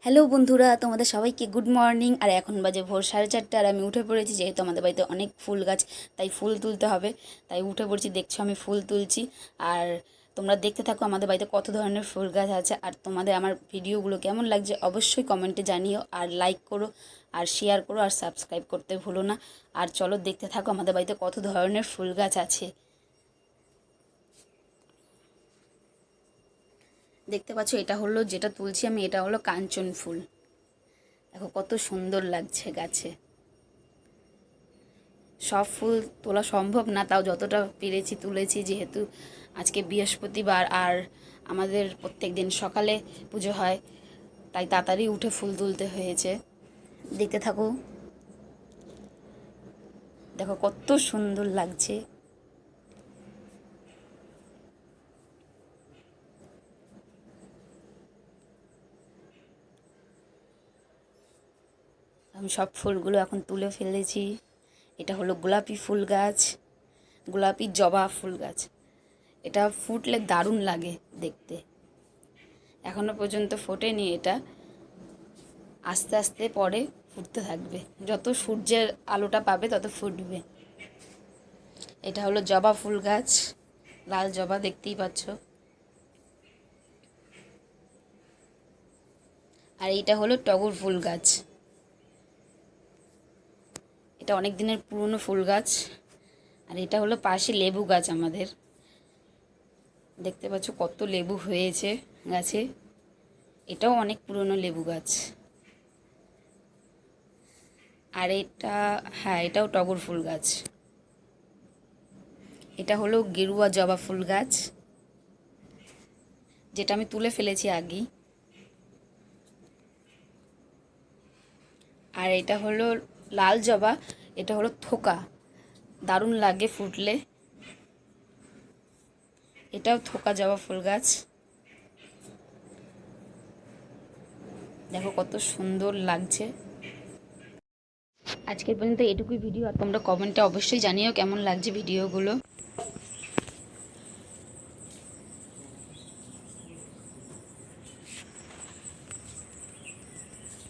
Hello বন্ধুরা, তোমাদের সবাইকে গুড মর্নিং। আর এখন বাজে ভোর 4:30 আর আমি উঠে পড়েছি, যেহেতু আমাদের বাড়িতে অনেক ফুল গাছ, তাই ফুল তুলতে হবে। তাই উঠে পড়েছি, দেখছো আমি ফুল তুলছি। আর তোমরা দেখতে থাকো আমাদের বাড়িতে কত ধরনের ফুল গাছ আছে। আর তোমাদের আমার ভিডিওগুলো কেমন লাগছে অবশ্যই কমেন্টে জানিও, আর লাইক করো, আর শেয়ার করো, আর সাবস্ক্রাইব করতে ভুলো না। আর চলো দেখতে থাকো আমাদের বাড়িতে কত ধরনের ফুল গাছ আছে। দেখতে পাচ্ছ, এটা হলো যেটা তুলছি আমি, এটা হলো কাঞ্চন ফুল। দেখো কত সুন্দর লাগছে গাছে। সব ফুল তোলা সম্ভব না, তাও যতটা পেরেছি তুলেছি, যেহেতু আজকে বৃহস্পতিবার আর আমাদের প্রত্যেক দিন সকালে পুজো হয়, তাই তাড়াতাড়ি উঠে ফুল তুলতে হয়েছে। দেখতে থাকো, দেখো কত সুন্দর লাগছে। আমি সব ফুলগুলো এখন তুলে ফেলেছি। এটা হলো গোলাপি ফুল গাছ, গোলাপি জবা ফুল গাছ। এটা ফুটলে দারুণ লাগে দেখতে। এখনো পর্যন্ত ফোটেনি এটা, আস্তে আস্তে পরে ফুটতে থাকবে, যত সূর্যের আলোটা পাবে তত ফুটবে। এটা হলো জবা ফুল গাছ, লাল জবা দেখতেই পাচ্ছ। আর এইটা হলো টগর ফুল গাছ, এটা অনেক দিনের পুরনো ফুল গাছ। আর এটা হলো পাশে লেবু গাছ আমাদের, দেখতে পাচ্ছ কত লেবু হয়েছে গাছে। এটাও অনেক পুরনো লেবু গাছ। আর এটা, হ্যাঁ, এটাও টগর ফুল গাছ। এটা হলো গেরুয়া জবা ফুল গাছ, যেটা আমি তুলে ফেলেছি আগেই। আর এটা হলো লাল জবা, এটা হলো থোকা, দারুণ লাগে ফুটলে। এটাও থোকা জবা ফুল গাছ, দেখো কত সুন্দর লাগছে। আজকের পর্যন্ত এটুকুই ভিডিও, আর তোমরা কমেন্টে অবশ্যই জানিও কেমন লাগছে ভিডিওগুলো।